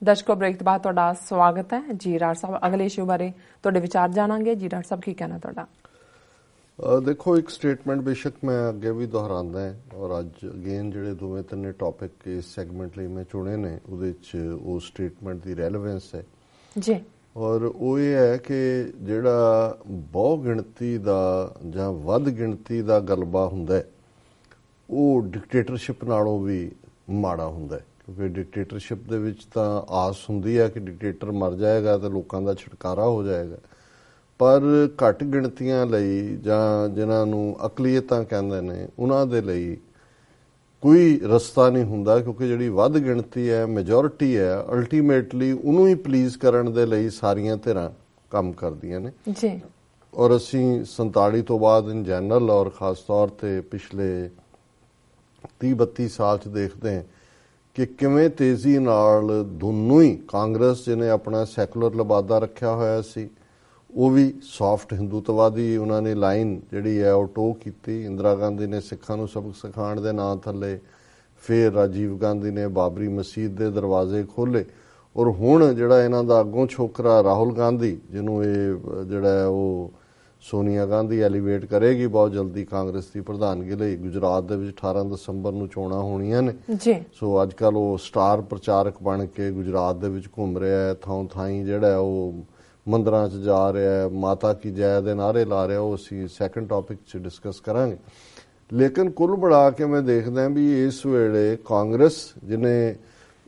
ਦਰਸ਼ਕੋ break ਤੋਂ ਬਾਅਦ ਤੁਹਾਡਾ ਸਵਾਗਤ ਹੈ। ਜੀ ਰਾਜ ਸਾਹਿਬ, ਅਗਲੇ ਇਸ਼ੂ ਬਾਰੇ ਤੁਹਾਡੇ ਵਿਚਾਰ ਜਾਣਾਂਗੇ। ਜੀ ਰਾਜ ਸਾਹਿਬ, ਕੀ ਕਹਿਣਾ ਤੁਹਾਡਾ? ਦੇਖੋ, ਇੱਕ ਸਟੇਟਮੈਂਟ ਬੇਸ਼ੱਕ ਮੈਂ ਅੱਗੇ ਵੀ ਦੁਹਰਾਉਂਦਾ ਹੈ ਔਰ ਅੱਜ ਅਗੇਨ ਜਿਹੜੇ ਦੋਵੇਂ ਤਿੰਨੇ ਟੌਪਿਕ ਇਸ ਸੈਗਮੈਂਟ ਲਈ ਮੈਂ ਚੁਣੇ ਨੇ ਉਹਦੇ 'ਚ ਉਹ ਸਟੇਟਮੈਂਟ ਦੀ ਰੈਲੇਵੈਂਸ ਹੈ ਜੀ। ਔਰ ਉਹ ਇਹ ਹੈ ਕਿ ਜਿਹੜਾ ਬਹੁ ਗਿਣਤੀ ਦਾ ਜਾਂ ਵੱਧ ਗਿਣਤੀ ਦਾ ਗਲਬਾ ਹੁੰਦਾ ਹੈ ਉਹ ਡਿਕਟੇਟਰਸ਼ਿਪ ਨਾਲੋਂ ਵੀ ਮਾੜਾ ਹੁੰਦਾ ਹੈ, ਕਿਉਂਕਿ ਡਿਕਟੇਟਰਸ਼ਿਪ ਦੇ ਵਿੱਚ ਤਾਂ ਆਸ ਹੁੰਦੀ ਹੈ ਕਿ ਡਿਕਟੇਟਰ ਮਰ ਜਾਏਗਾ ਤੇ ਲੋਕਾਂ ਦਾ ਛੁਟਕਾਰਾ ਹੋ ਜਾਏਗਾ, ਪਰ ਘੱਟ ਗਿਣਤੀਆਂ ਲਈ ਜਾਂ ਜਿਨ੍ਹਾਂ ਨੂੰ ਅਕਲੀਅਤਾਂ ਕਹਿੰਦੇ ਨੇ ਉਹਨਾਂ ਦੇ ਲਈ ਕੋਈ ਰਸਤਾ ਨਹੀਂ ਹੁੰਦਾ, ਕਿਉਂਕਿ ਜਿਹੜੀ ਵੱਧ ਗਿਣਤੀ ਹੈ, ਮੈਜੋਰਿਟੀ ਹੈ, ਅਲਟੀਮੇਟਲੀ ਉਹਨੂੰ ਹੀ ਪਲੀਜ਼ ਕਰਨ ਦੇ ਲਈ ਸਾਰੀਆਂ ਧਿਰਾਂ ਕੰਮ ਕਰਦੀਆਂ ਨੇ ਜੀ। ਔਰ ਅਸੀਂ 47 ਤੋਂ ਬਾਅਦ ਇਨ ਜਨਰਲ ਔਰ ਖਾਸ ਤੌਰ ਤੇ ਪਿਛਲੇ 30-32 ਸਾਲ 'ਚ ਦੇਖਦੇ ਹਾਂ ਕਿ ਕਿਵੇਂ ਤੇਜ਼ੀ ਨਾਲ ਦੋਨੋਂ ਹੀ, ਕਾਂਗਰਸ ਜਿਹਨੇ ਆਪਣਾ ਸੈਕੂਲਰ ਲਬਾਦਾ ਰੱਖਿਆ ਹੋਇਆ ਸੀ ਉਹ ਵੀ ਸੌਫਟ ਹਿੰਦੂਤਵਾਦੀ ਉਹਨਾਂ ਨੇ ਲਾਈਨ ਜਿਹੜੀ ਹੈ ਉਹ ਟੋ ਕੀਤੀ। ਇੰਦਰਾ ਗਾਂਧੀ ਨੇ ਸਿੱਖਾਂ ਨੂੰ ਸਬਕ ਸਿਖਾਉਣ ਦੇ ਨਾਂ ਥੱਲੇ, ਫਿਰ ਰਾਜੀਵ ਗਾਂਧੀ ਨੇ ਬਾਬਰੀ ਮਸਜਿਦ ਦੇ ਦਰਵਾਜ਼ੇ ਖੋਲ੍ਹੇ ਔਰ ਹੁਣ ਜਿਹੜਾ ਇਹਨਾਂ ਦਾ ਅੱਗੋਂ ਛੋਕਰਾ ਰਾਹੁਲ ਗਾਂਧੀ, ਜਿਹਨੂੰ ਇਹ ਜਿਹੜਾ ਉਹ ਸੋਨੀਆ ਗਾਂਧੀ ਐਲੀਵੇਟ ਕਰੇਗੀ ਬਹੁਤ ਜਲਦੀ ਕਾਂਗਰਸ ਦੀ ਪ੍ਰਧਾਨਗੀ ਲਈ, ਗੁਜਰਾਤ ਦੇ ਵਿੱਚ 18 ਦਸੰਬਰ ਨੂੰ ਚੋਣਾਂ ਹੋਣੀਆਂ ਨੇ ਜੀ। ਸੋ ਅੱਜ ਕੱਲ੍ਹ ਉਹ ਸਟਾਰ ਪ੍ਰਚਾਰਕ ਬਣ ਕੇ ਗੁਜਰਾਤ ਦੇ ਵਿੱਚ ਘੁੰਮ ਰਿਹਾ ਹੈ, ਥਾਂ ਥਾਈਂ ਜਿਹੜਾ ਉਹ ਮੰਦਰਾਂ 'ਚ ਜਾ ਰਿਹਾ ਹੈ, ਮਾਤਾ ਕੀ ਜੈ ਦੇ ਨਾਅਰੇ ਲਾ ਰਿਹਾ। ਉਹ ਅਸੀਂ ਸੈਕੰਡ ਟੌਪਿਕ 'ਚ ਡਿਸਕਸ ਕਰਾਂਗੇ। ਲੇਕਿਨ ਕੁੱਲ ਮਿਲਾ ਕੇ ਮੈਂ ਦੇਖਦਾ ਵੀ ਇਸ ਵੇਲੇ ਕਾਂਗਰਸ, ਜਿਹਨੇ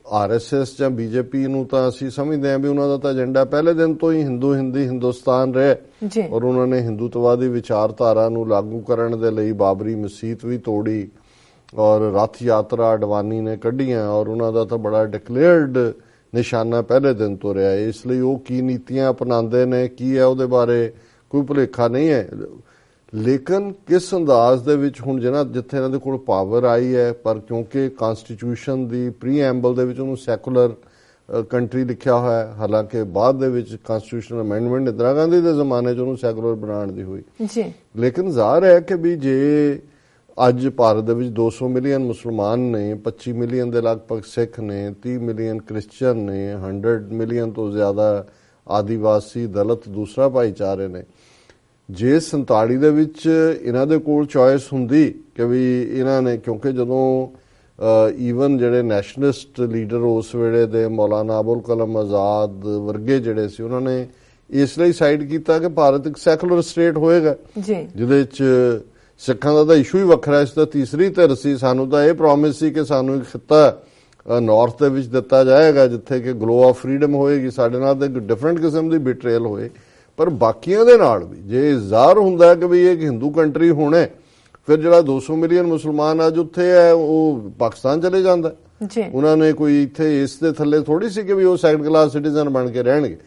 RSS ਜਾਂ BJP ਨੂੰ ਤਾਂ ਅਸੀਂ ਸਮਝਦੇ ਹਾਂ ਵੀ ਉਹਨਾਂ ਦਾ ਤਾਂ ਏਜੰਡਾ ਪਹਿਲੇ ਦਿਨ ਤੋਂ ਹੀ ਹਿੰਦੁਸਤਾਨ ਰਿਹਾ ਔਰ ਉਹਨਾਂ ਨੇ ਹਿੰਦੂਤਵਾਦੀ ਵਿਚਾਰਧਾਰਾ ਨੂੰ ਲਾਗੂ ਕਰਨ ਦੇ ਲਈ ਬਾਬਰੀ ਮਸਜਿਦ ਵੀ ਤੋੜੀ ਔਰ ਰੱਥ ਯਾਤਰਾ ਅਡਵਾਨੀ ਨੇ ਕੱਢੀਆਂ ਔਰ ਉਹਨਾਂ ਦਾ ਤਾਂ ਬੜਾ ਡਿਕਲੇਅਰਡ ਨਿਸ਼ਾਨਾ ਪਹਿਲੇ ਦਿਨ ਤੋਂ ਰਿਹਾ। ਇਸ ਲਈ ਉਹ ਕੀ ਨੀਤੀਆਂ ਅਪਣਾਉਂਦੇ ਨੇ, ਕੀ ਹੈ, ਉਹਦੇ ਬਾਰੇ ਕੋਈ ਭੁਲੇਖਾ ਨਹੀਂ ਹੈ। ਲੇਕਿਨ ਕਿਸ ਅੰਦਾਜ਼ ਦੇ ਵਿੱਚ ਹੁਣ ਜਿੱਥੇ ਇਹਨਾਂ ਦੇ ਕੋਲ ਪਾਵਰ ਆਈ ਹੈ, ਪਰ ਕਿਉਂਕਿ ਕਾਨਸਟੀਟਿਊਸ਼ਨ ਦੀ ਪ੍ਰੀਐਂਬਲ ਦੇ ਵਿੱਚ ਉਹਨੂੰ ਸੈਕੂਲਰ ਕੰਟਰੀ ਲਿਖਿਆ ਹੋਇਆ ਹੈ, ਹਾਲਾਂਕਿ ਬਾਅਦ ਦੇ ਵਿੱਚ ਕਾਨਸਟੀਟਿਊਸ਼ਨਲ ਅਮੈਂਡਮੈਂਟ ਇੰਦਰਾ ਗਾਂਧੀ ਦੇ ਜ਼ਮਾਨੇ 'ਚ ਉਹਨੂੰ ਸੈਕੂਲਰ ਬਣਾਉਣ ਦੀ ਹੋਈ ਜੀ। ਲੇਕਿਨ ਜ਼ਾਹਰ ਹੈ ਕਿ ਵੀ ਜੇ ਅੱਜ ਭਾਰਤ ਦੇ ਵਿੱਚ 200 ਮਿਲੀਅਨ ਮੁਸਲਮਾਨ ਨੇ, 25 ਮਿਲੀਅਨ ਦੇ ਲਗਭਗ ਸਿੱਖ ਨੇ, 30 ਮਿਲੀਅਨ ਕ੍ਰਿਸਚਨ ਨੇ, 100 ਮਿਲੀਅਨ ਤੋਂ ਜ਼ਿਆਦਾ ਆਦੀਵਾਸੀ ਦਲਿਤ ਦੂਸਰਾ ਭਾਈਚਾਰੇ ਨੇ, ਜੇ 47 ਦੇ ਵਿੱਚ ਇਹਨਾਂ ਦੇ ਕੋਲ ਚੋਇਸ ਹੁੰਦੀ ਕਿ ਵੀ ਇਹਨਾਂ ਨੇ, ਕਿਉਂਕਿ ਜਦੋਂ ਈਵਨ ਜਿਹੜੇ ਨੈਸ਼ਨਲਿਸਟ ਲੀਡਰ ਉਸ ਵੇਲੇ ਦੇ ਮੌਲਾਨਾ ਅਬੁਲ ਕਲਾਮ ਆਜ਼ਾਦ ਵਰਗੇ ਜਿਹੜੇ ਸੀ, ਉਹਨਾਂ ਨੇ ਇਸ ਲਈ ਸਾਈਡ ਕੀਤਾ ਕਿ ਭਾਰਤ ਇੱਕ ਸੈਕੂਲਰ ਸਟੇਟ ਹੋਏਗਾ ਜਿਹਦੇ 'ਚ ਸਿੱਖਾਂ ਦਾ ਤਾਂ ਇਸ਼ੂ ਹੀ ਵੱਖਰਾ, ਇਸ ਦਾ ਤੀਸਰੀ ਧਿਰ ਸੀ। ਸਾਨੂੰ ਤਾਂ ਇਹ ਪ੍ਰੋਮਿਸ ਸੀ ਕਿ ਸਾਨੂੰ ਇੱਕ ਖਿੱਤਾ ਨਾਰਥ ਦੇ ਵਿੱਚ ਦਿੱਤਾ ਜਾਏਗਾ ਜਿੱਥੇ ਕਿ ਗਲੋ ਆਫ ਫਰੀडम ਹੋਏਗੀ, ਸਾਡੇ ਨਾਲ ਤਾਂ ਇੱਕ ਡਿਫਰੈਂਟ ਕਿਸਮ ਦੀ ਬਿਟਰੇਲ ਹੋਏ। ਪਰ ਬਾਕੀਆਂ ਦੇ ਨਾਲ ਵੀ ਜੇ ਜ਼ਾਹਰ ਹੁੰਦਾ ਕਿ ਵੀ ਇਹ ਇੱਕ ਹਿੰਦੂ ਕੰਟਰੀ ਹੋਣਾ, ਫਿਰ ਜਿਹੜਾ 200 ਮਿਲੀਅਨ ਮੁਸਲਮਾਨ ਅੱਜ ਉੱਥੇ ਹੈ ਉਹ ਪਾਕਿਸਤਾਨ ਚਲੇ ਜਾਂਦਾ। ਉਹਨਾਂ ਨੇ ਕੋਈ ਇੱਥੇ ਇਸ ਦੇ ਥੱਲੇ ਥੋੜੀ ਸੀ ਕਿ ਵੀ ਉਹ ਸੈਕੰਡ ਕਲਾਸ ਸਿਟੀਜ਼ਨ ਬਣ ਕੇ ਰਹਿਣਗੇ।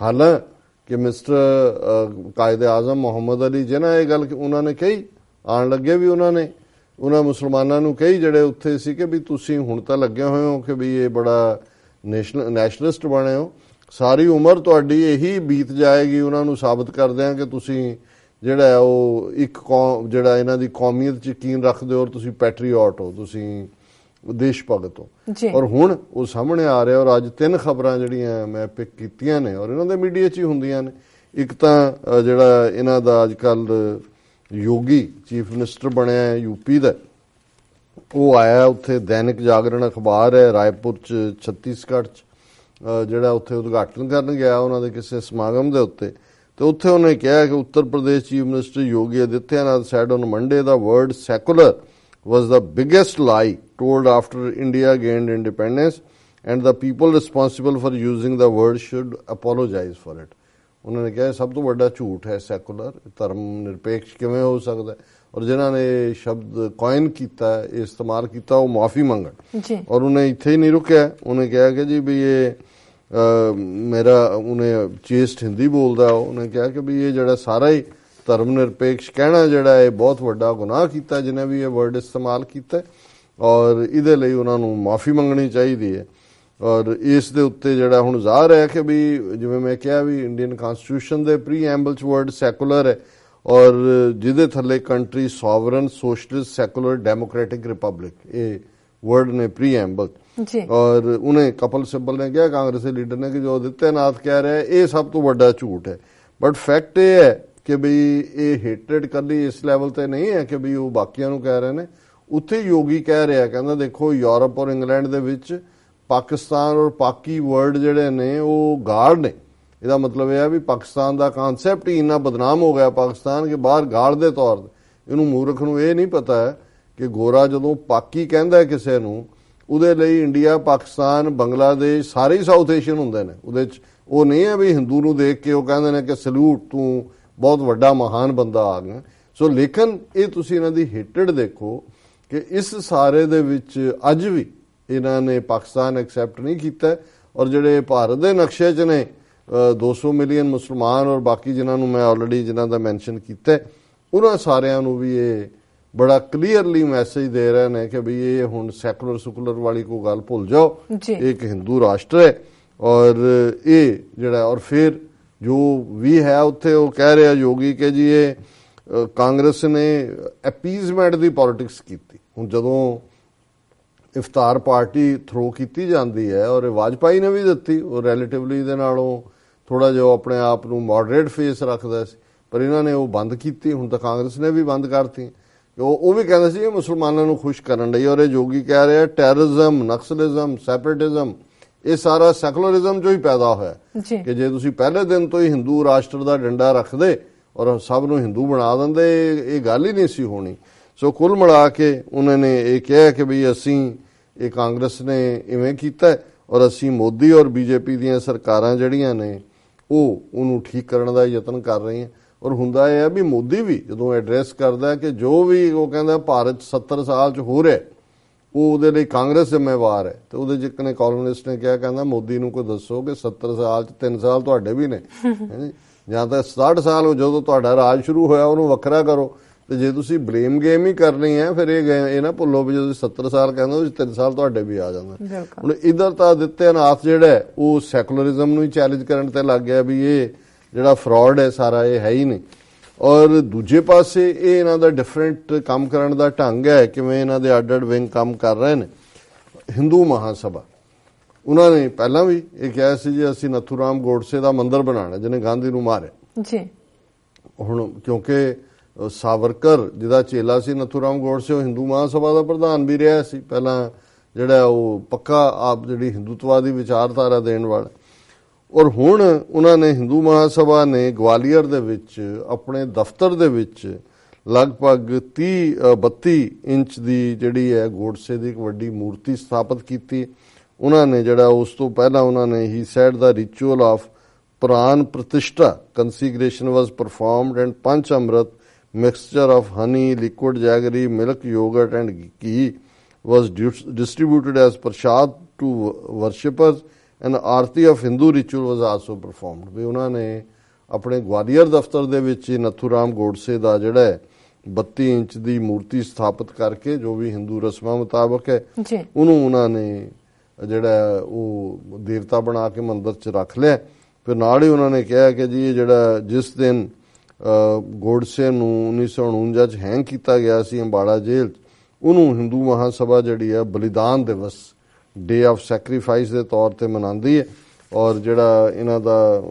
ਹਾਲਾਂਕਿ ਮਿਸਟਰ ਕਾਇਦੇ ਆਜ਼ਮ ਮੁਹੰਮਦ ਅਲੀ ਜਿਨ੍ਹਾਂ ਇਹ ਗੱਲ ਉਹਨਾਂ ਨੇ ਕਹੀ, ਆਉਣ ਲੱਗੇ ਵੀ ਉਹਨਾਂ ਮੁਸਲਮਾਨਾਂ ਨੂੰ ਕਹੀ ਜਿਹੜੇ ਉੱਥੇ ਸੀ ਕਿ ਵੀ ਤੁਸੀਂ ਹੁਣ ਤਾਂ ਲੱਗੇ ਹੋਏ ਹੋ ਕਿ ਵੀ ਇਹ ਬੜਾ ਨੈਸ਼ਨਲਿਸਟ ਬਣੇ ਹੋ, ਸਾਰੀ ਉਮਰ ਤੁਹਾਡੀ ਇਹੀ ਬੀਤ ਜਾਏਗੀ ਉਹਨਾਂ ਨੂੰ ਸਾਬਤ ਕਰਦਿਆਂ ਕਿ ਤੁਸੀਂ ਜਿਹੜਾ ਉਹ ਇੱਕ ਜਿਹੜਾ ਇਹਨਾਂ ਦੀ ਕੌਮੀਅਤ 'ਚ ਯਕੀਨ ਰੱਖਦੇ ਹੋ ਔਰ ਤੁਸੀਂ ਪੈਟਰੀਓਟ ਹੋ, ਤੁਸੀਂ ਦੇਸ਼ ਭਗਤ ਹੋ। ਔਰ ਹੁਣ ਉਹ ਸਾਹਮਣੇ ਆ ਰਿਹਾ ਔਰ ਅੱਜ 3 ਖਬਰਾਂ ਜਿਹੜੀਆਂ ਮੈਂ ਪਿਕ ਕੀਤੀਆਂ ਨੇ ਔਰ ਇਹਨਾਂ ਦੇ ਮੀਡੀਆ 'ਚ ਹੀ ਹੁੰਦੀਆਂ ਨੇ। ਇੱਕ ਤਾਂ ਜਿਹੜਾ ਇਹਨਾਂ ਦਾ ਅੱਜ ਕੱਲ੍ਹ ਯੋਗੀ ਚੀਫ ਮਿਨਿਸਟਰ ਬਣਿਆ UP ਦਾ, ਉਹ ਆਇਆ ਉੱਥੇ, ਦੈਨਿਕ ਜਾਗਰਣ ਅਖਬਾਰ ਹੈ, ਰਾਏਪੁਰ 'ਚ ਛੱਤੀਸਗੜ੍ਹ 'ਚ ਜਿਹੜਾ ਉੱਥੇ ਉਦਘਾਟਨ ਕਰਨ ਗਿਆ ਉਹਨਾਂ ਦੇ ਕਿਸੇ ਸਮਾਗਮ ਦੇ ਉੱਤੇ, ਤੇ ਉੱਥੇ ਉਹਨੇ ਕਿਹਾ ਕਿ Uttar Pradesh chief minister Yogi Adityanath said on Monday the word secular was the biggest lie told after India gained independence and the people responsible for using the word should apologize for it। ਉਹਨਾਂ ਨੇ ਕਿਹਾ ਸਭ ਤੋਂ ਵੱਡਾ ਝੂਠ ਹੈ ਸੈਕੂਲਰ, ਧਰਮ ਨਿਰਪੇਖ ਕਿਵੇਂ ਹੋ ਸਕਦਾ, ਔਰ ਜਿਨ੍ਹਾਂ ਨੇ ਸ਼ਬਦ ਕੋਇਨ ਕੀਤਾ, ਇਸਤੇਮਾਲ ਕੀਤਾ, ਉਹ ਮਾਫੀ ਮੰਗਣ। ਔਰ ਉਹਨੇ ਇੱਥੇ ਹੀ ਨਹੀਂ ਰੁਕਿਆ, ਉਹਨੇ ਕਿਹਾ ਕਿ ਜੀ ਵੀ ਇਹ ਉਹਨੇ ਚੇਸਟ ਹਿੰਦੀ ਬੋਲਦਾ, ਉਹਨੇ ਕਿਹਾ ਕਿ ਵੀ ਇਹ ਜਿਹੜਾ ਸਾਰਾ ਹੀ ਧਰਮ ਨਿਰਪੇਖ ਕਹਿਣਾ ਜਿਹੜਾ ਇਹ ਬਹੁਤ ਵੱਡਾ ਗੁਨਾਹ ਕੀਤਾ ਜਿਹਨੇ ਵੀ ਇਹ ਵਰਡ ਇਸਤੇਮਾਲ ਕੀਤਾ ਔਰ ਇਹਦੇ ਲਈ ਉਹਨਾਂ ਨੂੰ ਮਾਫੀ ਮੰਗਣੀ ਚਾਹੀਦੀ ਹੈ। ਔਰ ਇਸ ਦੇ ਉੱਤੇ ਜਿਹੜਾ ਹੁਣ ਜ਼ਾਹਰ ਹੈ ਕਿ ਵੀ ਜਿਵੇਂ ਮੈਂ ਕਿਹਾ ਵੀ ਇੰਡੀਅਨ ਕਾਨਸਟੀਟਿਊਸ਼ਨ ਦੇ ਪ੍ਰੀਐਂਬਲ 'ਚ ਵਰਡ ਸੈਕੂਲਰ ਹੈ ਔਰ ਜਿਹਦੇ ਥੱਲੇ country sovereign socialist secular democratic republic, ਇਹ वर्ड ने प्रीएम्बल जी और उन्हें कपिल सिब्बल ने कहा कांग्रेसी लीडर ने कि जो आदित्यनाथ कह रहे हैं ये सब तो बड़ा झूठ है। बट फैक्ट ये है कि बई ये हेटरेड कली इस लैवल ते नहीं है कि बई वो बाकियां नूं कह रहे ने। उत्थे योगी कह रहा है, कहंदा देखो यूरोप और इंग्लैंड दे विच पाकिस्तान और पाकी वर्ड जिहड़े ने वो गाड़ ने। ਇਹਦਾ मतलब यह है भी पाकिस्तान का कानसैप्ट ही इन्ना बदनाम हो गया पाकिस्तान के बाहर गाड़ ਦੇ तौर ਤੇ। ਇਹਨੂੰ ਮੂਰਖ ਨੂੰ ਇਹ ਨਹੀਂ ਪਤਾ ਹੈ ਕਿ ਗੋਰਾ ਜਦੋਂ ਪਾਕੀ ਕਹਿੰਦਾ ਕਿਸੇ ਨੂੰ ਉਹਦੇ ਲਈ ਇੰਡੀਆ ਪਾਕਿਸਤਾਨ ਬੰਗਲਾਦੇਸ਼ ਸਾਰੇ ਹੀ ਸਾਊਥ ਏਸ਼ੀਅਨ ਹੁੰਦੇ ਨੇ। ਉਹਦੇ ਚ ਉਹ ਨਹੀਂ ਹੈ ਵੀ ਹਿੰਦੂ ਨੂੰ ਦੇਖ ਕੇ ਉਹ ਕਹਿੰਦੇ ਨੇ ਕਿ ਸਲੂਟ ਤੂੰ ਬਹੁਤ ਵੱਡਾ ਮਹਾਨ ਬੰਦਾ ਆ ਗਿਆ। ਸੋ ਲੇਕਿਨ ਇਹ ਤੁਸੀਂ ਇਹਨਾਂ ਦੀ ਹੇਟਡ ਦੇਖੋ ਕਿ ਇਸ ਸਾਰੇ ਦੇ ਵਿੱਚ ਅੱਜ ਵੀ ਇਹਨਾਂ ਨੇ ਪਾਕਿਸਤਾਨ ਐਕਸੈਪਟ ਨਹੀਂ ਕੀਤਾ। ਔਰ ਜਿਹੜੇ ਭਾਰਤ ਦੇ ਨਕਸ਼ੇ 'ਚ ਨੇ 200 ਮਿਲੀਅਨ ਮੁਸਲਮਾਨ ਔਰ ਬਾਕੀ ਜਿਨ੍ਹਾਂ ਨੂੰ ਮੈਂ ਆਲਰੇਡੀ ਜਿਨ੍ਹਾਂ ਦਾ ਮੈਂਸ਼ਨ ਕੀਤਾ ਉਹਨਾਂ ਸਾਰਿਆਂ ਨੂੰ ਵੀ ਇਹ ਬੜਾ ਕਲੀਅਰਲੀ ਮੈਸੇਜ ਦੇ ਰਹੇ ਨੇ ਕਿ ਵੀ ਇਹ ਹੁਣ ਸੈਕੂਲਰ ਵਾਲੀ ਕੋਈ ਗੱਲ ਭੁੱਲ ਜਾਓ, ਇਹ ਇੱਕ ਹਿੰਦੂ ਰਾਸ਼ਟਰ ਹੈ। ਔਰ ਇਹ ਜਿਹੜਾ ਔਰ ਫਿਰ ਜੋ ਵੀ ਹੈ ਉੱਥੇ ਉਹ ਕਹਿ ਰਿਹਾ ਯੋਗੀ ਕਿ ਜੀ ਇਹ ਕਾਂਗਰਸ ਨੇ ਐਪੀਜ਼ਮੈਂਟ ਦੀ ਪੋਲਿਟਿਕਸ ਕੀਤੀ। ਹੁਣ ਜਦੋਂ ਇਫਤਾਰ ਪਾਰਟੀ ਥਰੋ ਕੀਤੀ ਜਾਂਦੀ ਹੈ ਔਰ ਵਾਜਪਾਈ ਨੇ ਵੀ ਦਿੱਤੀ, ਉਹ ਰਿਲੇਟਿਵਲੀ ਦੇ ਨਾਲੋਂ ਥੋੜਾ ਜਿਹਾ ਆਪਣੇ ਆਪ ਨੂੰ ਮੋਡਰੇਟ ਫੇਸ ਰੱਖਦਾ ਸੀ, ਪਰ ਇਹਨਾਂ ਨੇ ਉਹ ਬੰਦ ਕੀਤੀ। ਹੁਣ ਤਾਂ ਕਾਂਗਰਸ ਨੇ ਵੀ ਬੰਦ ਕਰਤੀ। ਉਹ ਵੀ ਕਹਿੰਦੇ ਸੀ ਇਹ ਮੁਸਲਮਾਨਾਂ ਨੂੰ ਖੁਸ਼ ਕਰਨ ਲਈ। ਔਰ ਇਹ ਜੋਗੀ ਕਹਿ ਰਿਹਾ ਟੈਰਰਿਜ਼ਮ, ਨਕਸਲਿਜ਼ਮ, ਸੈਪਰੇਟਿਜ਼ਮ ਇਹ ਸਾਰਾ ਸੈਕੂਲਰਿਜ਼ਮ ਚੋਂ ਹੀ ਪੈਦਾ ਹੋਇਆ ਕਿ ਜੇ ਤੁਸੀਂ ਪਹਿਲੇ ਦਿਨ ਤੋਂ ਹੀ ਹਿੰਦੂ ਰਾਸ਼ਟਰ ਦਾ ਡੰਡਾ ਰੱਖਦੇ ਔਰ ਸਭ ਨੂੰ ਹਿੰਦੂ ਬਣਾ ਦਿੰਦੇ ਇਹ ਗੱਲ ਹੀ ਨਹੀਂ ਸੀ ਹੋਣੀ। ਸੋ ਕੁੱਲ ਮਿਲਾ ਕੇ ਉਹਨਾਂ ਨੇ ਇਹ ਕਿਹਾ ਕਿ ਵੀ ਅਸੀਂ ਇਹ ਕਾਂਗਰਸ ਨੇ ਇਵੇਂ ਕੀਤਾ ਔਰ ਅਸੀਂ ਮੋਦੀ ਔਰ ਬੀਜੇਪੀ ਦੀਆਂ ਸਰਕਾਰਾਂ ਜਿਹੜੀਆਂ ਨੇ ਉਹ ਉਹਨੂੰ ਠੀਕ ਕਰਨ ਦਾ ਯਤਨ ਕਰ ਰਹੀਆਂ। ਔਰ ਹੁੰਦਾ ਇਹ ਹੈ ਵੀ ਮੋਦੀ ਵੀ ਜਦੋਂ ਐਡਰੈਸ ਕਰਦਾ ਕਿ ਜੋ ਵੀ ਉਹ ਕਹਿੰਦਾ ਭਾਰਤ 70 ਸਾਲ 'ਚ ਹੋ ਰਿਹਾ ਉਹ ਉਹਦੇ ਲਈ ਕਾਂਗਰਸ ਜ਼ਿੰਮੇਵਾਰ ਹੈ। ਤੇ ਉਹਦੇ 'ਚ ਇੱਕ ਨੇ ਕਾਲਮਨਿਸਟ ਨੇ ਕਿਹਾ, ਕਹਿੰਦਾ ਮੋਦੀ ਨੂੰ ਕੋਈ ਦੱਸੋ ਕਿ 70 ਸਾਲ 'ਚ 3 ਸਾਲ ਤੁਹਾਡੇ ਵੀ ਨੇ ਜਾਂ ਤਾਂ 60 ਸਾਲ ਜਦੋਂ ਤੁਹਾਡਾ ਰਾਜ ਸ਼ੁਰੂ ਹੋਇਆ ਉਹਨੂੰ ਵੱਖਰਾ ਕਰੋ। ਤੇ ਜੇ ਤੁਸੀਂ ਬਲੇਮ ਗੇਮ ਹੀ ਕਰਨੀ ਹੈ ਫਿਰ ਇਹ ਨਾ ਭੁੱਲੋ ਵੀ ਜਦੋਂ 70 ਸਾਲ ਕਹਿੰਦਾ ਉਹ 3 ਸਾਲ ਤੁਹਾਡੇ ਵੀ ਆ ਜਾਂਦਾ। ਹੁਣ ਇਧਰ ਤਾਂ ਆਦਿੱਤਿਆਨਾਥ ਜਿਹੜਾ ਉਹ ਸੈਕੂਲਰਿਜ਼ਮ ਨੂੰ ਹੀ ਚੈਲੰਜ ਕਰਨ ਤੇ ਲੱਗ ਗਿਆ ਵੀ ਇਹ ਜਿਹੜਾ ਫਰਾਡ ਹੈ ਸਾਰਾ ਇਹ ਹੈ ਹੀ ਨਹੀਂ। ਔਰ ਦੂਜੇ ਪਾਸੇ ਇਹ ਇਹਨਾਂ ਦਾ ਡਿਫਰੈਂਟ ਕੰਮ ਕਰਨ ਦਾ ਢੰਗ ਹੈ, ਕਿਵੇਂ ਇਹਨਾਂ ਦੇ ਅੱਡ-ਅੱਡ ਵਿੰਗ ਕੰਮ ਕਰ ਰਹੇ ਨੇ। ਹਿੰਦੂ ਮਹਾਸਭਾ ਉਹਨਾਂ ਨੇ ਪਹਿਲਾਂ ਵੀ ਇਹ ਕਿਹਾ ਸੀ ਜੀ ਅਸੀਂ ਨਥੂਰਾਮ ਗੋਡਸੇ ਦਾ ਮੰਦਿਰ ਬਣਾਉਣਾ ਜਿਹਨੇ ਗਾਂਧੀ ਨੂੰ ਮਾਰਿਆ ਜੀ। ਹੁਣ ਕਿਉਂਕਿ ਸਾਵਰਕਰ ਜਿਹਦਾ ਚੇਲਾ ਸੀ ਨਥੂਰਾਮ ਗੋਡਸੇ ਉਹ ਹਿੰਦੂ ਮਹਾਸਭਾ ਦਾ ਪ੍ਰਧਾਨ ਵੀ ਰਿਹਾ ਸੀ ਪਹਿਲਾਂ, ਜਿਹੜਾ ਉਹ ਪੱਕਾ ਆਪ ਜਿਹੜੀ ਹਿੰਦੂਤਵਾਦੀ ਵਿਚਾਰਧਾਰਾ ਦੇਣ ਵਾਲਾ। ਔਰ ਹੁਣ ਉਹਨਾਂ ਨੇ ਹਿੰਦੂ ਮਹਾਸਭਾ ਨੇ ਗਵਾਲੀਅਰ ਦੇ ਵਿੱਚ ਆਪਣੇ ਦਫ਼ਤਰ ਦੇ ਵਿੱਚ ਲਗਭਗ 32 ਇੰਚ ਦੀ ਜਿਹੜੀ ਹੈ ਗੋਡਸੇ ਦੀ ਇੱਕ ਵੱਡੀ ਮੂਰਤੀ ਸਥਾਪਿਤ ਕੀਤੀ। ਉਹਨਾਂ ਨੇ ਜਿਹੜਾ ਉਸ ਤੋਂ ਪਹਿਲਾਂ ਉਹਨਾਂ ਨੇ ਹੀ said the ritual of Pran Pratishtha consecration was performed and panch amrit mixture of honey, liquid jaggery, milk, yogurt and ghee was distributed as prasad to worshippers and aarti of Hindu ritual was also performed। ਵੀ ਉਹਨਾਂ ਨੇ ਆਪਣੇ ਗਵਾਲੀਅਰ ਦਫ਼ਤਰ ਦੇ ਵਿੱਚ ਨਥੂਰਾਮ ਗੋਡਸੇ ਦਾ ਜਿਹੜਾ 32 inch ਦੀ ਮੂਰਤੀ ਸਥਾਪਿਤ ਕਰਕੇ ਜੋ ਵੀ ਹਿੰਦੂ ਰਸਮਾਂ ਮੁਤਾਬਕ ਹੈ ਉਹਨੂੰ ਉਹਨਾਂ ਨੇ ਜਿਹੜਾ ਉਹ ਦੇਵਤਾ ਬਣਾ ਕੇ ਮੰਦਿਰ 'ਚ ਰੱਖ ਲਿਆ। ਫਿਰ ਨਾਲ ਹੀ ਉਹਨਾਂ ਨੇ ਕਿਹਾ ਕਿ ਜੀ ਇਹ ਜਿਹੜਾ ਜਿਸ ਦਿਨ ਗੋਡਸੇ ਨੂੰ 1949 'ਚ ਹੈਂਗ ਕੀਤਾ ਗਿਆ ਸੀ ਅੰਬਾਲਾ ਜੇਲ੍ਹ 'ਚ ਉਹਨੂੰ ਹਿੰਦੂ ਮਹਾਸਭਾ ਜਿਹੜੀ ਹੈ ਬਲੀਦਾਨ ਦਿਵਸ ਡੇ ਆਫ ਸੈਕਰੀਫਾਈਸ ਦੇ ਤੌਰ ਤੇ ਮਨਾਉਂਦੀ ਹੈ। ਔਰ ਜਿਹੜਾ ਇਹਨਾਂ ਦਾ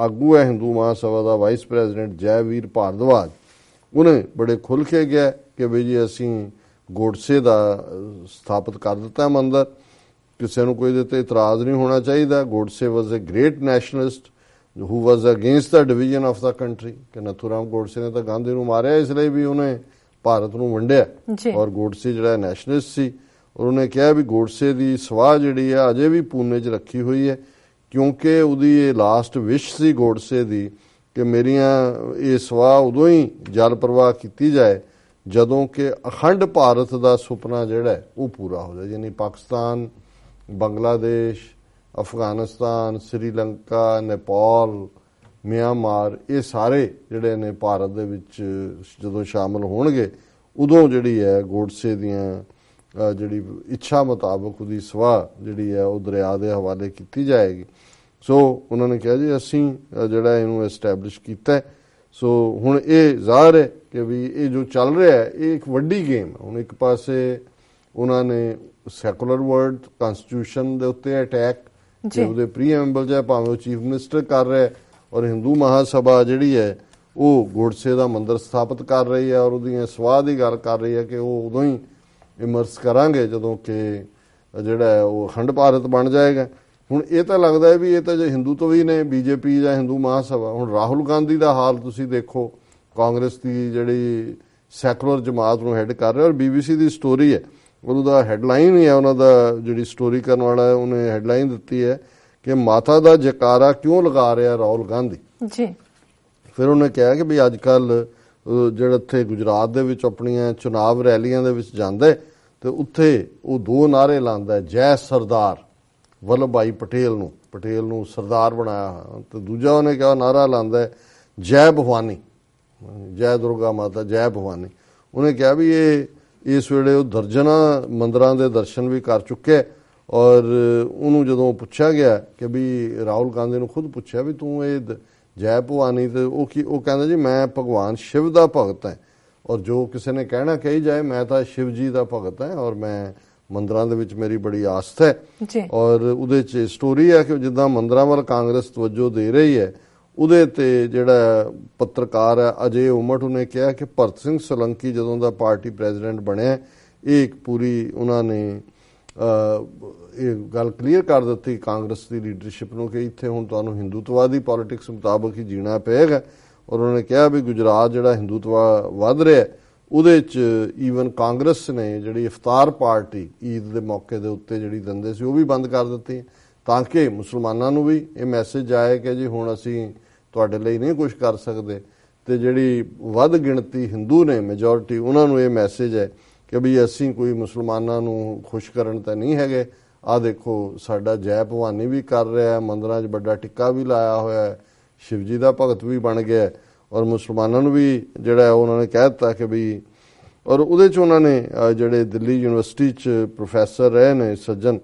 ਆਗੂ ਹੈ ਹਿੰਦੂ ਮਹਾਸਭਾ ਦਾ ਵਾਈਸ ਪ੍ਰੈਜ਼ੀਡੈਂਟ ਜੈਵੀਰ ਭਾਰਦਵਾਜ ਉਹਨੇ ਬੜੇ ਖੁੱਲ੍ਹ ਕੇ ਗਿਆ ਕਿ ਵੀ ਜੀ ਅਸੀਂ ਗੋਡਸੇ ਦਾ ਸਥਾਪਿਤ ਕਰ ਦਿੱਤਾ ਮੰਦਿਰ, ਕਿਸੇ ਨੂੰ ਕੋਈ ਇਹਦੇ ਤੇ ਇਤਰਾਜ਼ ਨਹੀਂ ਹੋਣਾ ਚਾਹੀਦਾ। Godse was a great nationalist who was against the division of the country ਕਿ ਨਥੂਰਾਮ ਗੋਡਸੇ ਨੇ ਤਾਂ ਗਾਂਧੀ ਨੂੰ ਮਾਰਿਆ ਇਸ ਲਈ ਵੀ ਉਹਨੇ ਭਾਰਤ ਨੂੰ ਵੰਡਿਆ। ਔਰ ਗੋਡਸੇ ਜਿਹੜਾ ਨੈਸ਼ਨਲਿਸਟ ਸੀ ਔਰ ਉਹਨੇ ਕਿਹਾ ਵੀ ਗੋਡਸੇ ਦੀ ਸਵਾਹ ਜਿਹੜੀ ਹੈ ਅਜੇ ਵੀ ਪੂਨੇ 'ਚ ਰੱਖੀ ਹੋਈ ਹੈ ਕਿਉਂਕਿ ਉਹਦੀ ਇਹ ਲਾਸਟ ਵਿਸ਼ ਸੀ ਗੋਡਸੇ ਦੀ ਕਿ ਮੇਰੀਆਂ ਇਹ ਸਵਾਹ ਉਦੋਂ ਹੀ ਜਲ ਪ੍ਰਵਾਹ ਕੀਤੀ ਜਾਏ ਜਦੋਂ ਕਿ ਅਖੰਡ ਭਾਰਤ ਦਾ ਸੁਪਨਾ ਜਿਹੜਾ ਉਹ ਪੂਰਾ ਹੋ ਜਾਏ। ਯਾਨੀ ਪਾਕਿਸਤਾਨ, ਬੰਗਲਾਦੇਸ਼, ਅਫਗਾਨਿਸਤਾਨ, ਸ੍ਰੀਲੰਕਾ, ਨੇਪਾਲ, ਮਿਆਂਮਾਰ ਇਹ ਸਾਰੇ ਜਿਹੜੇ ਨੇ ਭਾਰਤ ਦੇ ਵਿੱਚ ਜਦੋਂ ਸ਼ਾਮਲ ਹੋਣਗੇ ਉਦੋਂ ਜਿਹੜੀ ਹੈ ਗੋਡਸੇ ਦੀਆਂ ਜਿਹੜੀ ਇੱਛਾ ਮੁਤਾਬਕ ਉਹਦੀ ਸਵਾਹ ਜਿਹੜੀ ਹੈ ਉਹ ਦਰਿਆ ਦੇ ਹਵਾਲੇ ਕੀਤੀ ਜਾਏਗੀ। ਸੋ ਉਹਨਾਂ ਨੇ ਕਿਹਾ ਜੀ ਅਸੀਂ ਜਿਹੜਾ ਇਹਨੂੰ ਐਸਟੈਬਲਿਸ਼ ਕੀਤਾ। ਸੋ ਹੁਣ ਇਹ ਜ਼ਾਹਰ ਹੈ ਕਿ ਵੀ ਇਹ ਜੋ ਚੱਲ ਰਿਹਾ ਹੈ ਇਹ ਇੱਕ ਵੱਡੀ ਗੇਮ ਹੈ। ਹੁਣ ਇੱਕ ਪਾਸੇ ਉਹਨਾਂ ਨੇ ਸੈਕੂਲਰ ਵਰਲਡ ਕਨਸਟੀਟਿਊਸ਼ਨ ਦੇ ਉੱਤੇ ਅਟੈਕ ਤੇ ਉਹਦੇ ਪ੍ਰੀਐਮਬਲ ਹੈ, ਭਾਵੇਂ ਉਹ ਚੀਫ ਮਿਨਿਸਟਰ ਕਰ ਰਿਹਾ ਔਰ ਹਿੰਦੂ ਮਹਾਸਭਾ ਜਿਹੜੀ ਹੈ ਉਹ ਗੋਡਸੇ ਦਾ ਮੰਦਿਰ ਸਥਾਪਿਤ ਕਰ ਰਹੀ ਹੈ ਔਰ ਉਹਦੀਆਂ ਸਵਾਹ ਦੀ ਗੱਲ ਕਰ ਰਹੀ ਹੈ ਕਿ ਉਹ ਉਦੋਂ ਹੀ ਇਮਰਸ ਕਰਾਂਗੇ ਜਦੋਂ ਕਿ ਜਿਹੜਾ ਉਹ ਅਖੰਡ ਭਾਰਤ ਬਣ ਜਾਏਗਾ। ਹੁਣ ਇਹ ਤਾਂ ਲੱਗਦਾ ਹੈ ਵੀ ਇਹ ਤਾਂ ਜੇ ਹਿੰਦੂਤਵ ਹੀ ਨੇ ਬੀਜੇਪੀ ਜਾਂ ਹਿੰਦੂ ਮਹਾਸਭਾ। ਹੁਣ ਰਾਹੁਲ ਗਾਂਧੀ ਦਾ ਹਾਲ ਤੁਸੀਂ ਦੇਖੋ, ਕਾਂਗਰਸ ਦੀ ਜਿਹੜੀ ਸੈਕੂਲਰ ਜਮਾਤ ਨੂੰ ਹੈਡ ਕਰ ਰਿਹਾ ਔਰ BBC ਦੀ ਸਟੋਰੀ ਹੈ ਉਹਦਾ ਹੈਡਲਾਈਨ ਹੀ ਹੈ, ਉਹਨਾਂ ਦਾ ਜਿਹੜੀ ਸਟੋਰੀ ਕਰਨ ਵਾਲਾ ਉਹਨੇ ਹੈਡਲਾਈਨ ਦਿੱਤੀ ਹੈ ਕਿ ਮਾਤਾ ਦਾ ਜੈਕਾਰਾ ਕਿਉਂ ਲਗਾ ਰਿਹਾ ਰਾਹੁਲ ਗਾਂਧੀ ਜੀ। ਫਿਰ ਉਹਨੇ ਕਿਹਾ ਕਿ ਵੀ ਅੱਜ ਕੱਲ ਜਿਹੜਾ ਇੱਥੇ ਗੁਜਰਾਤ ਦੇ ਵਿੱਚ ਆਪਣੀਆਂ ਚੁਣਾਵ ਰੈਲੀਆਂ ਦੇ ਵਿੱਚ ਜਾਂਦਾ ਤੇ ਉੱਥੇ ਉਹ ਦੋ ਨਾਅਰੇ ਲਾਉਂਦਾ, ਜੈ ਸਰਦਾਰ ਵੱਲਭ ਭਾਈ ਪਟੇਲ ਨੂੰ ਸਰਦਾਰ ਬਣਾਇਆ, ਤੇ ਦੂਜਾ ਉਹਨੇ ਕਿਹਾ ਨਾਅਰਾ ਲਾਉਂਦਾ ਜੈ ਭਵਾਨੀ, ਜੈ ਦੁਰਗਾ ਮਾਤਾ, ਜੈ ਭਵਾਨੀ। ਉਹਨੇ ਕਿਹਾ ਵੀ ਇਹ ਇਸ ਵੇਲੇ ਉਹ ਦਰਜਨਾਂ ਮੰਦਰਾਂ ਦੇ ਦਰਸ਼ਨ ਵੀ ਕਰ ਚੁੱਕਿਆ ਔਰ ਉਹਨੂੰ ਜਦੋਂ ਪੁੱਛਿਆ ਗਿਆ ਕਿ ਵੀ ਰਾਹੁਲ ਗਾਂਧੀ ਨੂੰ ਖੁਦ ਪੁੱਛਿਆ ਵੀ ਤੂੰ ਇਹ ਜੈ ਭਵਾਨੀ, ਤੇ ਉਹ ਕਹਿੰਦਾ ਜੀ ਮੈਂ ਭਗਵਾਨ ਸ਼ਿਵ ਦਾ ਭਗਤ ਹਾਂ ਔਰ ਜੋ ਕਿਸੇ ਨੇ ਕਹਿਣਾ ਕਹੀ ਜਾਏ, ਮੈਂ ਤਾਂ ਸ਼ਿਵ ਜੀ ਦਾ ਭਗਤ ਹਾਂ ਔਰ ਮੈਂ ਮੰਦਰਾਂ ਦੇ ਵਿੱਚ ਮੇਰੀ ਬੜੀ ਆਸਥਾ ਹੈ। ਔਰ ਉਹਦੇ 'ਚ ਸਟੋਰੀ ਹੈ ਕਿ ਜਿੱਦਾਂ ਮੰਦਰਾਂ ਵੱਲ ਕਾਂਗਰਸ ਤਵੱਜੋ ਦੇ ਰਹੀ ਹੈ, ਉਹਦੇ ਤੇ ਜਿਹੜਾ ਪੱਤਰਕਾਰ ਹੈ ਅਜੇ ਉਮਟ, ਉਹਨੇ ਕਿਹਾ ਕਿ ਭਗਤ ਸਿੰਘ ਸੋਲੰਕੀ ਜਦੋਂ ਦਾ ਪਾਰਟੀ ਪ੍ਰੈਜ਼ੀਡੈਂਟ ਬਣਿਆ ਇਹ ਇੱਕ ਪੂਰੀ ਉਹਨਾਂ ਨੇ ਇਹ ਗੱਲ ਕਲੀਅਰ ਕਰ ਦਿੱਤੀ ਕਾਂਗਰਸ ਦੀ ਲੀਡਰਸ਼ਿਪ ਨੂੰ ਕਿ ਇੱਥੇ ਹੁਣ ਤੁਹਾਨੂੰ ਹਿੰਦੂਤਵਾਦੀ ਪੋਲਿਟਿਕਸ ਮੁਤਾਬਕ ਹੀ ਜੀਣਾ ਪਏਗਾ। ਔਰ ਉਹਨਾਂ ਨੇ ਕਿਹਾ ਵੀ ਗੁਜਰਾਤ ਜਿਹੜਾ ਹਿੰਦੂਤਵਾ ਵੱਧ ਰਿਹਾ ਉਹਦੇ 'ਚ ਈਵਨ ਕਾਂਗਰਸ ਨੇ ਜਿਹੜੀ ਇਫਤਾਰ ਪਾਰਟੀ ਈਦ ਦੇ ਮੌਕੇ ਦੇ ਉੱਤੇ ਜਿਹੜੀ ਦਿੰਦੇ ਸੀ ਉਹ ਵੀ ਬੰਦ ਕਰ ਦਿੱਤੀ ਤਾਂ ਕਿ ਮੁਸਲਮਾਨਾਂ ਨੂੰ ਵੀ ਇਹ ਮੈਸੇਜ ਆਏ ਕਿ ਜੀ ਹੁਣ ਅਸੀਂ ਤੁਹਾਡੇ ਲਈ ਨਹੀਂ ਕੁਝ ਕਰ ਸਕਦੇ, ਤੇ ਜਿਹੜੀ ਵੱਧ ਗਿਣਤੀ ਹਿੰਦੂ ਨੇ ਮੈਜੋਰਿਟੀ ਉਹਨਾਂ ਨੂੰ ਇਹ ਮੈਸੇਜ ਹੈ ਕਿ ਵੀ ਅਸੀਂ ਕੋਈ ਮੁਸਲਮਾਨਾਂ ਨੂੰ ਖੁਸ਼ ਕਰਨ ਤਾਂ ਨਹੀਂ ਹੈਗੇ। ਆਹ ਦੇਖੋ ਸਾਡਾ ਜੈ ਭਵਾਨੀ ਵੀ ਕਰ ਰਿਹਾ, ਮੰਦਰਾਂ 'ਚ ਵੱਡਾ ਟਿੱਕਾ ਵੀ ਲਾਇਆ ਹੋਇਆ, ਸ਼ਿਵ ਜੀ ਦਾ ਭਗਤ ਵੀ ਬਣ ਗਿਆ ਔਰ ਮੁਸਲਮਾਨਾਂ ਨੂੰ ਵੀ ਜਿਹੜਾ ਉਹਨਾਂ ਨੇ ਕਹਿ ਦਿੱਤਾ ਕਿ ਵੀ। ਔਰ ਉਹਦੇ 'ਚ ਉਹਨਾਂ ਨੇ ਜਿਹੜੇ ਦਿੱਲੀ ਯੂਨੀਵਰਸਿਟੀ 'ਚ ਪ੍ਰੋਫੈਸਰ ਰਹੇ ਨੇ ਸੱਜਣ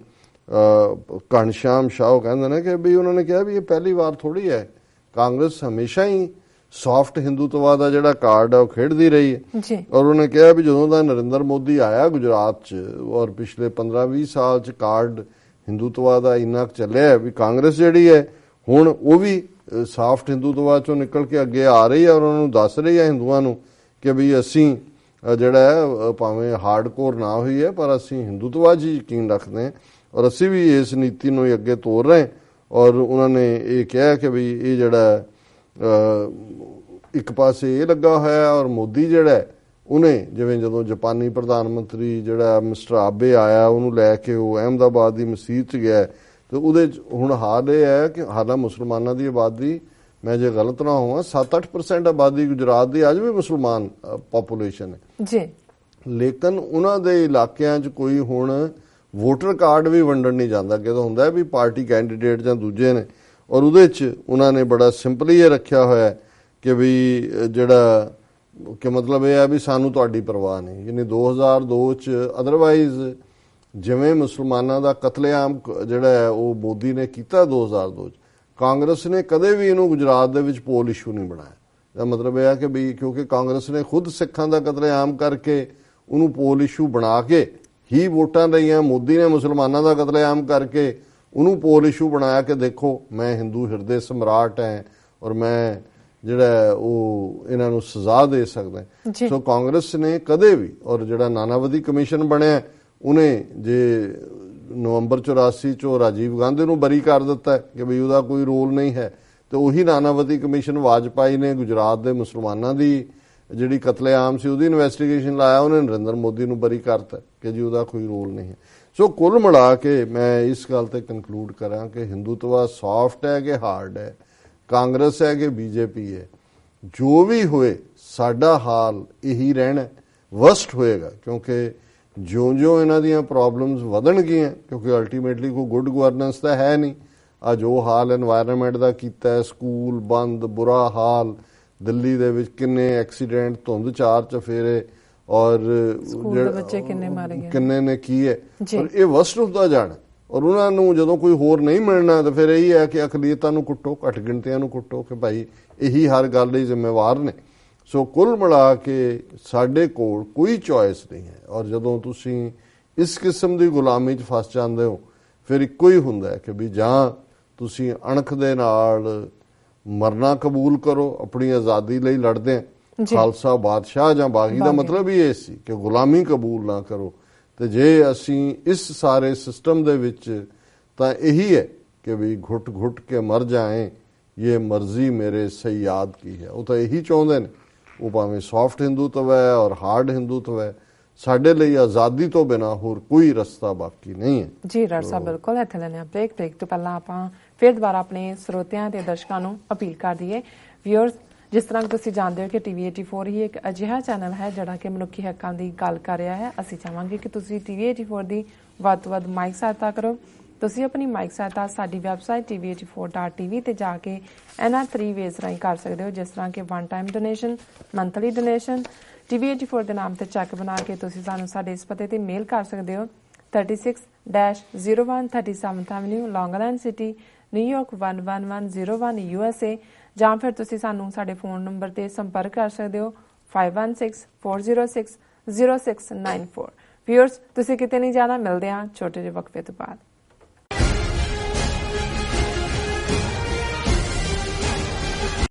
ਘਣਸ਼ਿਆਮ ਸ਼ਾਹ, ਕਹਿੰਦੇ ਨੇ ਕਿ ਵੀ ਉਹਨਾਂ ਨੇ ਕਿਹਾ ਵੀ ਇਹ ਪਹਿਲੀ ਵਾਰ ਥੋੜੀ ਹੈ, ਕਾਂਗਰਸ ਹਮੇਸ਼ਾ ਹੀ ਸੌਫਟ ਹਿੰਦੂਤਵਾ ਦਾ ਜਿਹੜਾ ਕਾਰਡ ਹੈ ਉਹ ਖੇਡਦੀ ਰਹੀ ਹੈ। ਔਰ ਉਹਨੇ ਕਿਹਾ ਵੀ ਜਦੋਂ ਦਾ ਨਰਿੰਦਰ ਮੋਦੀ ਆਇਆ ਗੁਜਰਾਤ 'ਚ ਔਰ ਪਿਛਲੇ 15-20 ਸਾਲ 'ਚ ਕਾਰਡ ਹਿੰਦੂਤਵਾ ਦਾ ਇੰਨਾ ਚੱਲਿਆ ਵੀ ਕਾਂਗਰਸ ਜਿਹੜੀ ਹੈ ਹੁਣ ਉਹ ਵੀ ਸਾਫਟ ਹਿੰਦੂਤਵਾ 'ਚੋਂ ਨਿਕਲ ਕੇ ਅੱਗੇ ਆ ਰਹੀ ਹੈ ਔਰ ਉਹਨਾਂ ਨੂੰ ਦੱਸ ਰਹੀ ਹੈ ਹਿੰਦੂਆਂ ਨੂੰ ਕਿ ਵੀ ਅਸੀਂ ਜਿਹੜਾ ਹੈ ਭਾਵੇਂ ਹਾਰਡਕੋਰ ਨਾ ਹੋਈ ਹੈ ਪਰ ਅਸੀਂ ਹਿੰਦੂਤਵਾ 'ਚ ਯਕੀਨ ਰੱਖਦੇ ਹਾਂ ਔਰ ਅਸੀਂ ਵੀ ਇਸ ਨੀਤੀ ਨੂੰ ਹੀ ਅੱਗੇ ਤੋਰ ਰਹੇ। ਔਰ ਉਹਨਾਂ ਨੇ ਇਹ ਕਿਹਾ ਕਿ ਵੀ ਇਹ ਜਿਹੜਾ ਇੱਕ ਪਾਸੇ ਇਹ ਲੱਗਾ ਹੋਇਆ ਔਰ ਮੋਦੀ ਜਿਹੜਾ ਉਹਨੇ ਜਿਵੇਂ ਜਦੋਂ ਜਾਪਾਨੀ ਪ੍ਰਧਾਨ ਮੰਤਰੀ ਜਿਹੜਾ ਮਿਸਟਰ ਆਬੇ ਆਇਆ ਉਹਨੂੰ ਲੈ ਕੇ ਉਹ ਅਹਿਮਦਾਬਾਦ ਦੀ ਮਸਜਿਦ 'ਚ ਗਿਆ ਤੇ ਉਹਦੇ 'ਚ ਹੁਣ ਹਾਲ ਇਹ ਹੈ ਕਿ ਹਾਲਾਂ ਮੁਸਲਮਾਨਾਂ ਦੀ ਆਬਾਦੀ, ਮੈਂ ਜੇ ਗਲਤ ਨਾ ਹੋਵਾਂ 7-8% ਆਬਾਦੀ ਗੁਜਰਾਤ ਦੀ ਅੱਜ ਵੀ ਮੁਸਲਮਾਨ ਪੋਪੂਲੇਸ਼ਨ ਹੈ ਜੀ, ਲੇਕਿਨ ਉਹਨਾਂ ਦੇ ਇਲਾਕਿਆਂ 'ਚ ਕੋਈ ਹੁਣ ਵੋਟਰ ਕਾਰਡ ਵੀ ਵੰਡਣ ਨਹੀਂ ਜਾਂਦਾ। ਕਿਦੋਂ ਹੁੰਦਾ ਵੀ ਪਾਰਟੀ ਕੈਂਡੀਡੇਟ ਜਾਂ ਦੂਜੇ ਨੇ ਔਰ ਉਹਦੇ 'ਚ ਉਹਨਾਂ ਨੇ ਬੜਾ ਸਿੰਪਲੀ ਇਹ ਰੱਖਿਆ ਹੋਇਆ ਕਿ ਵੀ ਜਿਹੜਾ ਕਿ ਮਤਲਬ ਇਹ ਹੈ ਵੀ ਸਾਨੂੰ ਤੁਹਾਡੀ ਪਰਵਾਹ ਨਹੀਂ। ਯਾਨੀ 2002 'ਚ ਅਦਰਵਾਈਜ਼ ਜਿਵੇਂ ਮੁਸਲਮਾਨਾਂ ਦਾ ਕਤਲੇਆਮ ਜਿਹੜਾ ਹੈ ਉਹ ਮੋਦੀ ਨੇ ਕੀਤਾ 2002 'ਚ, ਕਾਂਗਰਸ ਨੇ ਕਦੇ ਵੀ ਇਹਨੂੰ ਗੁਜਰਾਤ ਦੇ ਵਿੱਚ ਪੋਲ ਇਸ਼ੂ ਨਹੀਂ ਬਣਾਇਆ। ਇਹਦਾ ਮਤਲਬ ਇਹ ਹੈ ਕਿ ਵੀ ਕਿਉਂਕਿ ਕਾਂਗਰਸ ਨੇ ਖੁਦ ਸਿੱਖਾਂ ਦਾ ਕਤਲੇਆਮ ਕਰਕੇ ਉਹਨੂੰ ਪੋਲ ਇਸ਼ੂ ਬਣਾ ਕੇ ਹੀ ਵੋਟਾਂ ਲਈਆਂ, ਮੋਦੀ ਨੇ ਮੁਸਲਮਾਨਾਂ ਦਾ ਕਤਲੇਆਮ ਕਰਕੇ ਉਹਨੂੰ ਪੋਲ ਇਸ਼ੂ ਬਣਾਇਆ ਕਿ ਦੇਖੋ ਮੈਂ ਹਿੰਦੂ ਹਿਰਦੇ ਸਮਰਾਟ ਹੈ ਔਰ ਮੈਂ ਜਿਹੜਾ ਉਹ ਇਹਨਾਂ ਨੂੰ ਸਜ਼ਾ ਦੇ ਸਕਦਾ। ਸੋ ਕਾਂਗਰਸ ਨੇ ਕਦੇ ਵੀ, ਔਰ ਜਿਹੜਾ ਨਾਨਾਵਤੀ ਕਮਿਸ਼ਨ ਬਣਿਆ ਉਹਨੇ ਜੇ ਨਵੰਬਰ 84 'ਚੋਂ ਰਾਜੀਵ ਗਾਂਧੀ ਨੂੰ ਬਰੀ ਕਰ ਦਿੱਤਾ ਕਿ ਵੀ ਉਹਦਾ ਕੋਈ ਰੋਲ ਨਹੀਂ ਹੈ, ਤੇ ਉਹੀ ਨਾਨਾਵਤੀ ਕਮਿਸ਼ਨ ਵਾਜਪਾਈ ਨੇ ਗੁਜਰਾਤ ਦੇ ਮੁਸਲਮਾਨਾਂ ਦੀ ਜਿਹੜੀ ਕਤਲੇਆਮ ਸੀ ਉਹਦੀ ਇਨਵੈਸਟੀਗੇਸ਼ਨ ਲਾਇਆ, ਉਹਨੇ ਨਰਿੰਦਰ ਮੋਦੀ ਨੂੰ ਬਰੀ ਕਰਤਾ ਕਿ ਜੀ ਉਹਦਾ ਕੋਈ ਰੋਲ ਨਹੀਂ ਹੈ। ਸੋ ਕੁੱਲ ਮਿਲਾ ਕੇ ਮੈਂ ਇਸ ਗੱਲ ਤੇ ਕਨਕਲੂਡ ਕਰਾਂ ਕਿ ਹਿੰਦੂਤਵਾ ਸੌਫਟ ਹੈ ਕਿ ਹਾਰਡ ਹੈ, ਕਾਂਗਰਸ ਹੈ ਕਿ ਬੀਜੇਪੀ ਹੈ, ਜੋ ਵੀ ਹੋਏ ਸਾਡਾ ਹਾਲ ਇਹੀ ਰਹਿਣਾ, ਵਰਸਟ ਹੋਏਗਾ ਕਿਉਂਕਿ ਜਿਉਂ-ਜਿਉਂ ਇਹਨਾਂ ਦੀਆਂ ਪ੍ਰੋਬਲਮਸ ਵਧਣਗੀਆਂ, ਕਿਉਂਕਿ ਅਲਟੀਮੇਟਲੀ ਕੋਈ ਗੁੱਡ ਗਵਰਨੈਂਸ ਤਾਂ ਹੈ ਨਹੀਂ। ਆ ਜੋ ਹਾਲ এনवायरमेंट ਦਾ ਕੀਤਾ, ਸਕੂਲ ਬੰਦ, ਬੁਰਾ ਹਾਲ, ਦਿੱਲੀ ਦੇ ਵਿੱਚ ਕਿੰਨੇ ਐਕਸੀਡੈਂਟ, ਧੁੰਦ 4 ਚਫੇਰੇ ਔਰ ਬੱਚੇ ਕਿੰਨੇ ਮਾਰੇ ਗਏ, ਕਿੰਨੇ ਨੇ ਕੀ ਹੈ, ਪਰ ਇਹ ਵਰਸਟ ਹੁੰਦਾ ਜਾਣਾ। ਔਰ ਉਹਨਾਂ ਨੂੰ ਜਦੋਂ ਕੋਈ ਹੋਰ ਨਹੀਂ ਮਿਲਣਾ ਤਾਂ ਫਿਰ ਇਹੀ ਹੈ ਕਿ ਅਕਲੀਅਤਾਂ ਨੂੰ ਕੁੱਟੋ, ਘੱਟ ਗਿਣਤੀਆਂ ਨੂੰ ਕੁੱਟੋ ਕਿ ਭਾਈ ਇਹੀ ਹਰ ਗੱਲ ਲਈ ਜ਼ਿੰਮੇਵਾਰ ਨੇ। ਸੋ ਕੁੱਲ ਮਿਲਾ ਕੇ ਸਾਡੇ ਕੋਲ ਕੋਈ ਚੋਇਸ ਨਹੀਂ ਹੈ। ਔਰ ਜਦੋਂ ਤੁਸੀਂ ਇਸ ਕਿਸਮ ਦੀ ਗੁਲਾਮੀ 'ਚ ਫਸ ਜਾਂਦੇ ਹੋ। ਫਿਰ ਇੱਕੋ ਹੀ ਹੁੰਦਾ ਕਿ ਵੀ ਜਾਂ ਤੁਸੀਂ ਅਣਖ ਦੇ ਨਾਲ ਮਰਨਾ ਕਬੂਲ ਕਰੋ, ਆਪਣੀ ਆਜ਼ਾਦੀ ਲਈ ਲੜਦੇ ਆ, ਖਾਲਸਾ ਬਾਦਸ਼ਾਹ ਜਾਂ ਬਾਗੀ ਦਾ ਮਤਲਬ ਹੀ ਇਹ ਸੀ ਕਿ ਗੁਲਾਮੀ ਕਬੂਲ ਨਾ ਕਰੋ। ਤੇ ਜੇ ਅਸੀਂ ਇਸ ਸਾਰੇ ਸਿਸਟਮ ਦੇ ਵਿੱਚ ਤਾਂ ਇਹੀ ਹੈ ਕਿ ਵੀ ਘੁੱਟ ਘੁੱਟ ਕੇ ਮਰ ਜਾਏ, ਇਹ ਮਰਜ਼ੀ ਮੇਰੇ ਸਯਾਦ ਕੀ ਹੈ। ਉਹ ਤਾਂ ਇਹੀ ਚਾਹੁੰਦੇ ਨੇ, ਉਹ ਭਾਵੇਂ ਸੌਫਟ ਹਿੰਦੂਤਵ ਹੈ ਔਰ ਹਾਰਡ ਹਿੰਦੂਤਵ ਹੈ। ਸਾਡੇ ਲਈ ਆਜ਼ਾਦੀ ਤੋਂ ਬਿਨਾ ਹੋਰ ਕੋਈ ਰਸਤਾ ਬਾਕੀ ਨਹੀਂ ਹੈ। ਜੀ ਡਾਕਟਰ ਸਾਹਿਬ, ਬਿਲਕੁਲ। ਇੱਥੇ ਲੈਣੇ ਆ ਬ੍ਰੇਕ ਤੋਂ ਪਹਿਲਾਂ ਆਪਾਂ ਫਿਰ ਦੁਬਾਰਾ ਆਪਣੇ ਸਰੋਤਿਆਂ ਤੇ ਦਰਸ਼ਕਾਂ ਨੂੰ ਅਪੀਲ ਕਰ ਦਈਏ। ਵਿਊਅਰਸ, ਜਿਸ ਤਰ੍ਹਾਂ ਤੁਸੀਂ ਜਾਣਦੇ ਹੋ ਕਿ TV 84 ਹੀ ਇੱਕ ਅਜਿਹਾ ਚੈਨਲ ਹੈ ਜਿਹੜਾ ਕਿ ਮਨੁੱਖੀ ਹੱਕਾਂ ਦੀ ਗੱਲ ਕਰ ਰਿਹਾ ਹੈ। ਅਸੀਂ ਚਾਹਾਂਗੇ ਕਿ ਤੁਸੀਂ TV 84 ਦੀ ਵੱਧ ਤੋਂ ਵੱਧ ਮਾਈਕ ਸਹਾਇਤਾ ਕਰੋ। ਤੁਸੀਂ ਆਪਣੀ ਮਾਈਕ ਸਹਾਇਤਾ ਸਾਡੀ ਵੈਬਸਾਈਟ tv84.tv ਤੇ ਜਾ ਕੇ ਇਹਨਾਂ 3 ਵੇਜ਼ ਰਾਹੀਂ ਕਰ ਸਕਦੇ ਹੋ, ਜਿਸ ਤਰ੍ਹਾਂ ਕਿ one time donation, monthly donation. TV 84 ਦੇ ਨਾਮ ਤੇ ਚੈੱਕ ਬਣਾ ਕੇ ਤੁਸੀਂ ਸਾਨੂੰ ਸਾਡੇ ਇਸ ਪਤੇ ਤੇ ਮੇਲ ਕਰ ਸਕਦੇ ਹੋ, 36-01 37th Avenue, Long Island City, New York 11101 USA। ਜਾਂ ਫਿਰ ਤੁਸੀਂ ਸਾਨੂੰ ਸਾਡੇ ਫੋਨ ਨੰਬਰ ਤੇ ਸੰਪਰਕ ਕਰ ਸਕਦੇ ਹੋ 5164060694। ਵਿਊਅਰਸ, ਤੁਸੀਂ ਕਿਤੇ ਨਹੀਂ ਜਾਣਾ, ਮਿਲਦੇ ਹਾਂ ਛੋਟੇ ਜਿਹੇ ਵਕਫੇ ਤੋਂ ਬਾਅਦ।